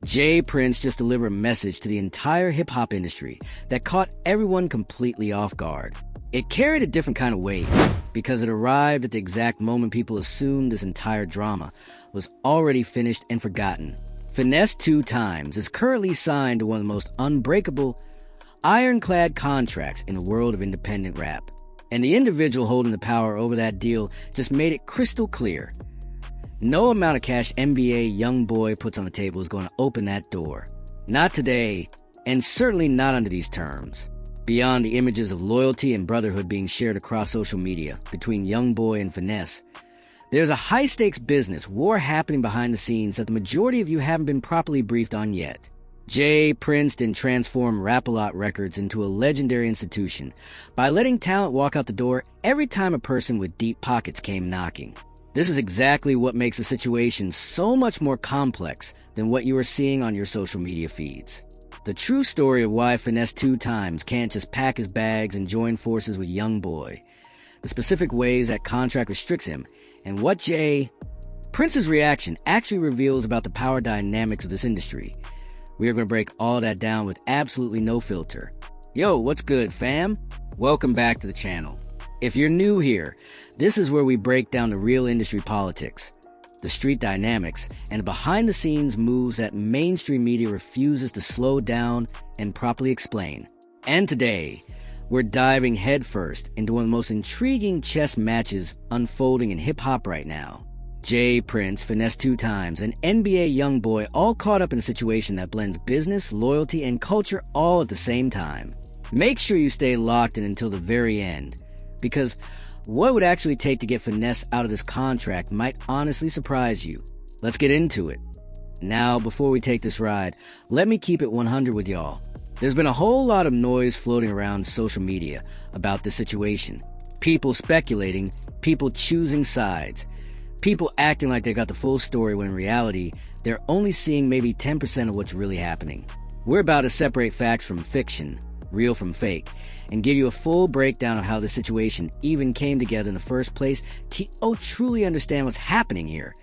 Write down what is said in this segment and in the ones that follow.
Jay Prince just delivered a message to the entire hip-hop industry that caught everyone completely off guard. It carried a different kind of weight because it arrived at the exact moment people assumed this entire drama was already finished and forgotten. Finesse2tymes is currently signed to one of the most unbreakable, ironclad contracts in the world of independent rap. And the individual holding the power over that deal just made it crystal clear. No amount of cash NBA YoungBoy puts on the table is going to open that door. Not today, and certainly not under these terms. Beyond the images of loyalty and brotherhood being shared across social media between YoungBoy and Finesse, there's a high-stakes business war happening behind the scenes that the majority of you haven't been properly briefed on yet. Jay Prince didn't transform Rap-A-Lot Records into a legendary institution by letting talent walk out the door every time a person with deep pockets came knocking. This is exactly what makes the situation so much more complex than what you are seeing on your social media feeds. The true story of why Finesse2tymes can't just pack his bags and join forces with YoungBoy, the specific ways that contract restricts him, and what Jay Prince's reaction actually reveals about the power dynamics of this industry. We are going to break all that down with absolutely no filter. Yo, what's good, fam? Welcome back to the channel. If you're new here, this is where we break down the real industry politics, the street dynamics, and behind-the-scenes moves that mainstream media refuses to slow down and properly explain. And today, we're diving headfirst into one of the most intriguing chess matches unfolding in hip-hop right now. Jay Prince, Finesse2tymes, and NBA YoungBoy all caught up in a situation that blends business, loyalty, and culture all at the same time. Make sure you stay locked in until the very end, because what it would actually take to get Finesse out of this contract might honestly surprise you. Let's get into it. Now, before we take this ride, let me keep it 100 with y'all. There's been a whole lot of noise floating around social media about this situation. People speculating, people choosing sides, people acting like they got the full story when in reality, they're only seeing maybe 10% of what's really happening. We're about to separate facts from fiction, real from fake, and give you a full breakdown of how the situation even came together in the first place to truly understand what's happening here.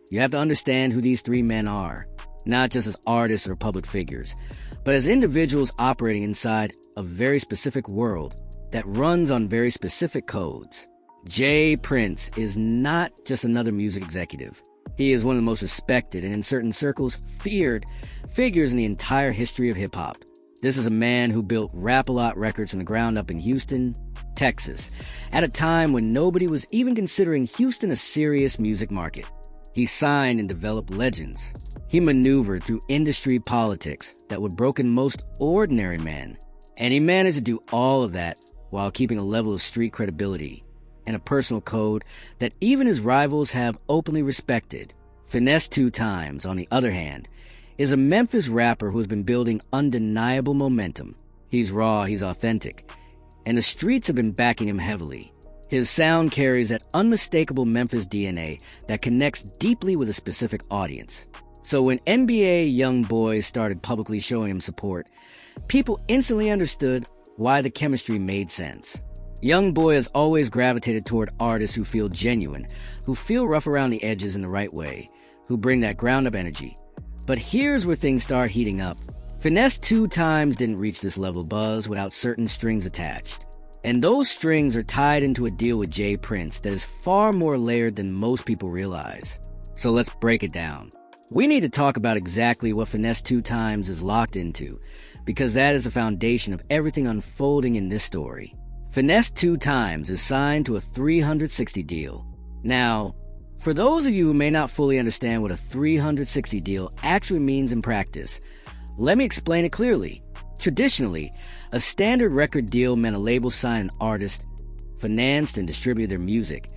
You have to understand who these three men are, not just as artists or public figures, but as individuals operating inside a very specific world that runs on very specific codes. Jay Prince is not just another music executive. He is one of the most respected and in certain circles feared figures in the entire history of hip-hop. This is a man who built Rap-A-Lot Records from the ground up in Houston, Texas, at a time when nobody was even considering Houston a serious music market. He signed and developed legends. He maneuvered through industry politics that would broken most ordinary men. And he managed to do all of that while keeping a level of street credibility and a personal code that even his rivals have openly respected. Finesse2tymes, on the other hand, is a Memphis rapper who has been building undeniable momentum. He's raw, he's authentic, and the streets have been backing him heavily. His sound carries that unmistakable Memphis DNA that connects deeply with a specific audience. So when NBA YoungBoy started publicly showing him support, people instantly understood why the chemistry made sense. YoungBoy has always gravitated toward artists who feel genuine, who feel rough around the edges in the right way, who bring that ground-up energy. But here's where things start heating up. Finesse2tymes didn't reach this level of buzz without certain strings attached. And those strings are tied into a deal with Jay Prince that is far more layered than most people realize. So let's break it down. We need to talk about exactly what Finesse2tymes is locked into, because that is the foundation of everything unfolding in this story. Finesse2tymes is signed to a 360 deal. Now, for those of you who may not fully understand what a 360 deal actually means in practice, let me explain it clearly. Traditionally, a standard record deal meant a label signed an artist, financed and distributed their music,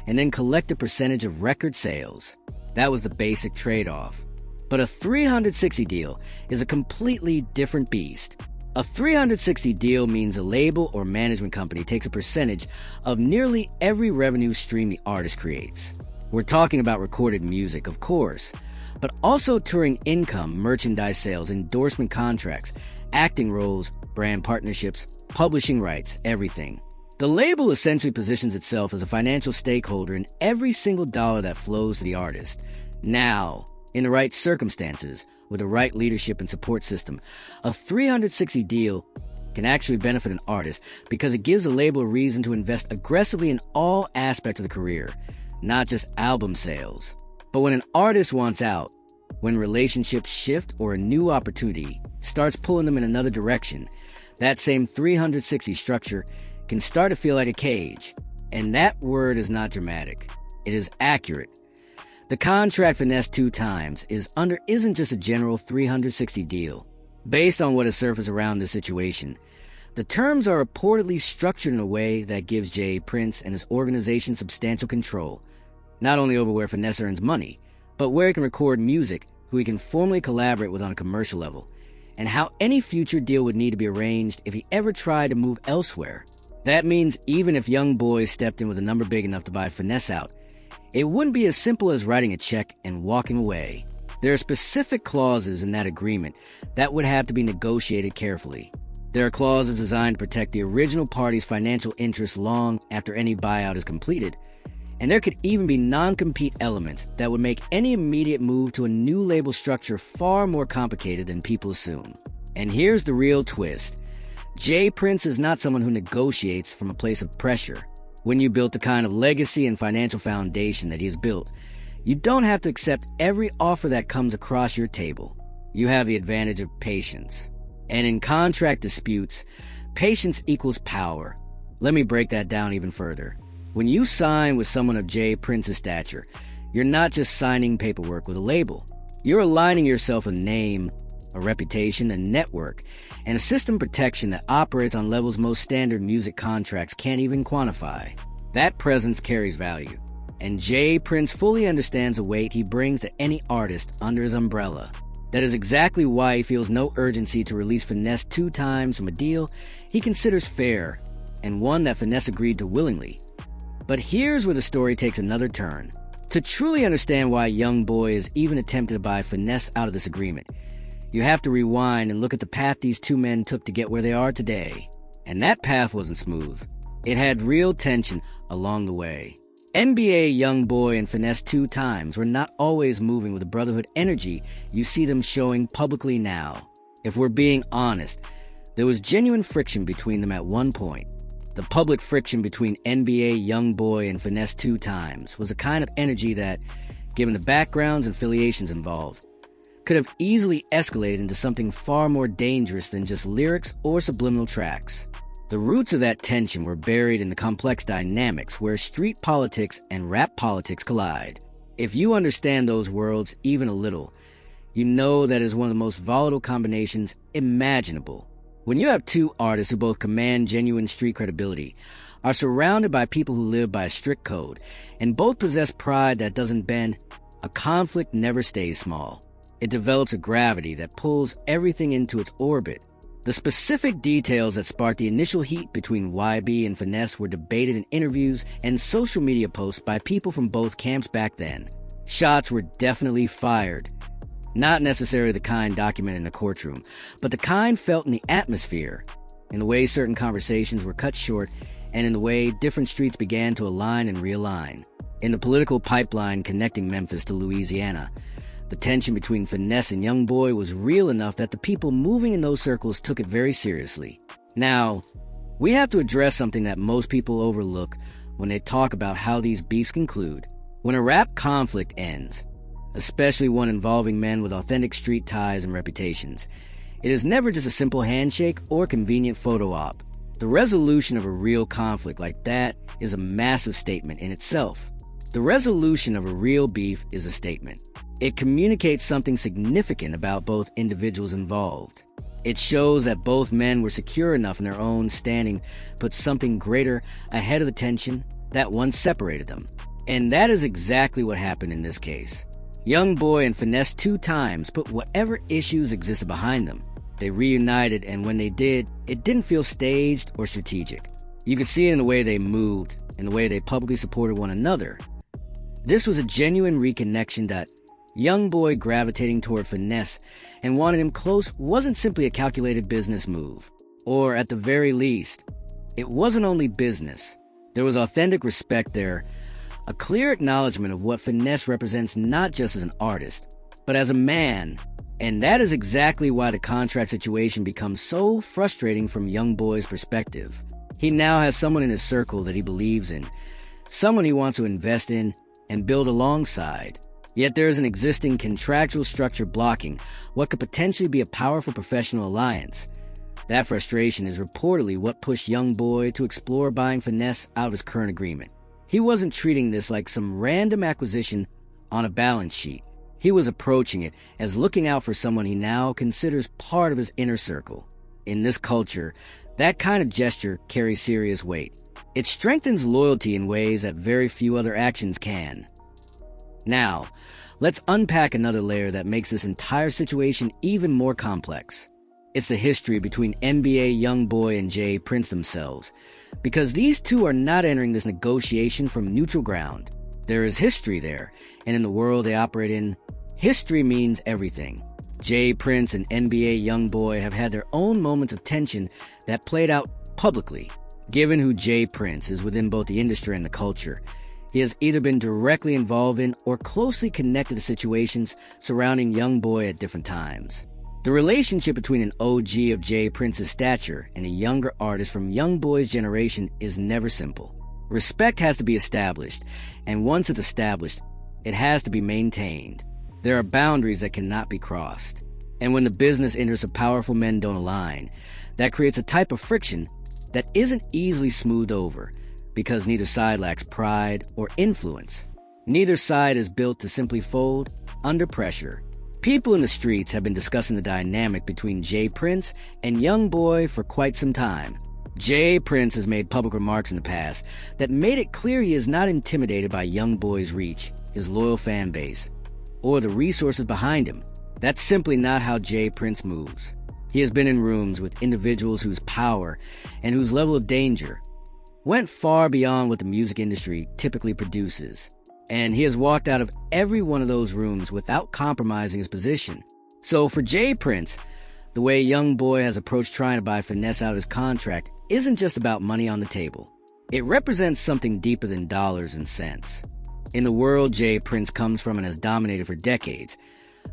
and then collect a percentage of record sales. That was the basic trade-off. But a 360 deal is a completely different beast. A 360 deal means a label or management company takes a percentage of nearly every revenue stream the artist creates. We're talking about recorded music, of course, but also touring income, merchandise sales, endorsement contracts, acting roles, brand partnerships, publishing rights, everything. The label essentially positions itself as a financial stakeholder in every single dollar that flows to the artist. Now, in the right circumstances, with the right leadership and support system, a 360 deal can actually benefit an artist because it gives a label a reason to invest aggressively in all aspects of the career, not just album sales. But when an artist wants out, when relationships shift or a new opportunity starts pulling them in another direction, that same 360 structure can start to feel like a cage. And that word is not dramatic. It is accurate. The contract Finesse2tymes isn't just a general 360 deal. Based on what has surfaced around this situation, the terms are reportedly structured in a way that gives Jay Prince and his organization substantial control, not only over where Finesse earns money, but where he can record music, who he can formally collaborate with on a commercial level, and how any future deal would need to be arranged if he ever tried to move elsewhere. That means even if YoungBoy stepped in with a number big enough to buy Finesse out, it wouldn't be as simple as writing a check and walking away. There are specific clauses in that agreement that would have to be negotiated carefully. There are clauses designed to protect the original party's financial interests long after any buyout is completed, and there could even be non-compete elements that would make any immediate move to a new label structure far more complicated than people assume. And here's the real twist. Jay Prince is not someone who negotiates from a place of pressure. When you built the kind of legacy and financial foundation that he has built, you don't have to accept every offer that comes across your table. You have the advantage of patience. And in contract disputes, patience equals power. Let me break that down even further. When you sign with someone of Jay Prince's stature, you're not just signing paperwork with a label. You're aligning yourself a name, a reputation, a network, and a system protection that operates on levels most standard music contracts can't even quantify. That presence carries value, and Jay Prince fully understands the weight he brings to any artist under his umbrella. That is exactly why he feels no urgency to release Finesse2tymes from a deal he considers fair, and one that Finesse agreed to willingly. But here's where the story takes another turn. To truly understand why YoungBoy is even attempting to buy Finesse out of this agreement, you have to rewind and look at the path these two men took to get where they are today. And that path wasn't smooth. It had real tension along the way. NBA YoungBoy and Finesse2tymes were not always moving with the brotherhood energy you see them showing publicly now. If we're being honest, there was genuine friction between them at one point. The public friction between NBA YoungBoy and Finesse2tymes was a kind of energy that, given the backgrounds and affiliations involved, could have easily escalated into something far more dangerous than just lyrics or subliminal tracks. The roots of that tension were buried in the complex dynamics where street politics and rap politics collide. If you understand those worlds even a little, you know that it is one of the most volatile combinations imaginable. When you have two artists who both command genuine street credibility, are surrounded by people who live by a strict code, and both possess pride that doesn't bend, a conflict never stays small. It develops a gravity that pulls everything into its orbit. The specific details that sparked the initial heat between YB and Finesse were debated in interviews and social media posts by people from both camps back then. Shots were definitely fired. Not necessarily the kind documented in a courtroom, but the kind felt in the atmosphere, in the way certain conversations were cut short, and in the way different streets began to align and realign. In the political pipeline connecting Memphis to Louisiana, the tension between Finesse and YoungBoy was real enough that the people moving in those circles took it very seriously. Now, we have to address something that most people overlook when they talk about how these beefs conclude. When a rap conflict ends, especially one involving men with authentic street ties and reputations, it is never just a simple handshake or convenient photo op. The resolution of a real conflict like that is a massive statement in itself. The resolution of a real beef is a statement. It communicates something significant about both individuals involved. It shows that both men were secure enough in their own standing, put something greater ahead of the tension that once separated them. And that is exactly what happened in this case. YoungBoy and Finesse2tymes put whatever issues existed behind them. They reunited, and when they did, it didn't feel staged or strategic. You could see it in the way they moved, in the way they publicly supported one another. This was a genuine reconnection that YoungBoy gravitating toward Finesse and wanted him close wasn't simply a calculated business move. Or at the very least, it wasn't only business. There was authentic respect there, a clear acknowledgement of what Finesse represents not just as an artist, but as a man, And that is exactly why the contract situation becomes so frustrating from YoungBoy's perspective. He now has someone in his circle that he believes in, someone he wants to invest in and build alongside. Yet there is an existing contractual structure blocking what could potentially be a powerful professional alliance. That frustration is reportedly what pushed YoungBoy to explore buying Finesse out of his current agreement. He wasn't treating this like some random acquisition on a balance sheet. He was approaching it as looking out for someone he now considers part of his inner circle. In this culture, that kind of gesture carries serious weight. It strengthens loyalty in ways that very few other actions can. Now, let's unpack another layer that makes this entire situation even more complex. It's the history between NBA YoungBoy and Jay Prince themselves, because these two are not entering this negotiation from neutral ground. There is history there, and in the world they operate in, history means everything. Jay Prince and NBA YoungBoy have had their own moments of tension that played out publicly. Given who Jay Prince is within both the industry and the culture, he has either been directly involved in or closely connected to situations surrounding YoungBoy at different times. The relationship between an OG of Jay Prince's stature and a younger artist from YoungBoy's generation is never simple. Respect has to be established, and once it's established, it has to be maintained. There are boundaries that cannot be crossed. And when the business interests of powerful men don't align, that creates a type of friction that isn't easily smoothed over, because neither side lacks pride or influence. Neither side is built to simply fold under pressure. People in the streets have been discussing the dynamic between Jay Prince and YoungBoy for quite some time. Jay Prince has made public remarks in the past that made it clear he is not intimidated by YoungBoy's reach, his loyal fan base, or the resources behind him. That's simply not how Jay Prince moves. He has been in rooms with individuals whose power and whose level of danger went far beyond what the music industry typically produces. And he has walked out of every one of those rooms without compromising his position. So for Jay Prince, the way YoungBoy has approached trying to buy Finesse out of his contract isn't just about money on the table. It represents something deeper than dollars and cents. In the world Jay Prince comes from and has dominated for decades,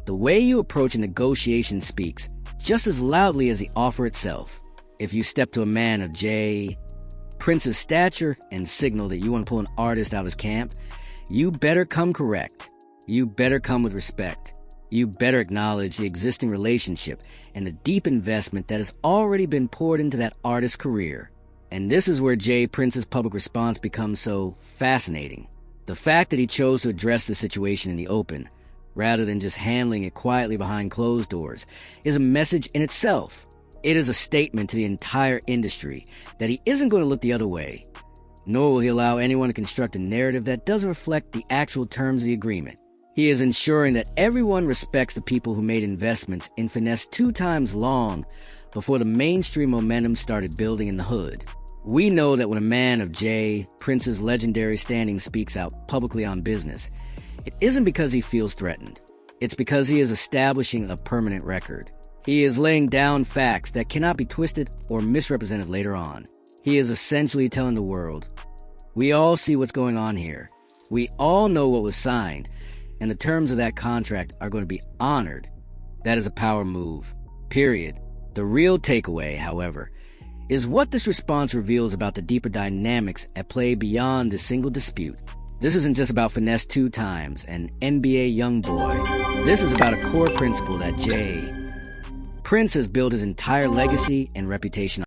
the way you approach a negotiation speaks just as loudly as the offer itself. If you step to a man of Jay Prince's stature and signal that you want to pull an artist out of his camp, you better come correct. You better come with respect. You better acknowledge the existing relationship and the deep investment that has already been poured into that artist's career. And this is where Jay Prince's public response becomes so fascinating. The fact that he chose to address the situation in the open, rather than just handling it quietly behind closed doors, is a message in itself. It is a statement to the entire industry that he isn't going to look the other way, nor will he allow anyone to construct a narrative that doesn't reflect the actual terms of the agreement. He is ensuring that everyone respects the people who made investments in Finesse2tymes long before the mainstream momentum started building in the hood. We know that when a man of Jay Prince's legendary standing speaks out publicly on business, it isn't because he feels threatened. It's because he is establishing a permanent record. He is laying down facts that cannot be twisted or misrepresented later on. He is essentially telling the world, we all see what's going on here. We all know what was signed, and the terms of that contract are going to be honored. That is a power move, period. The real takeaway, however, is what this response reveals about the deeper dynamics at play beyond a single dispute. This isn't just about Finesse2tymes and NBA YoungBoy. This is about a core principle that Jay Prince has built his entire legacy and reputation on.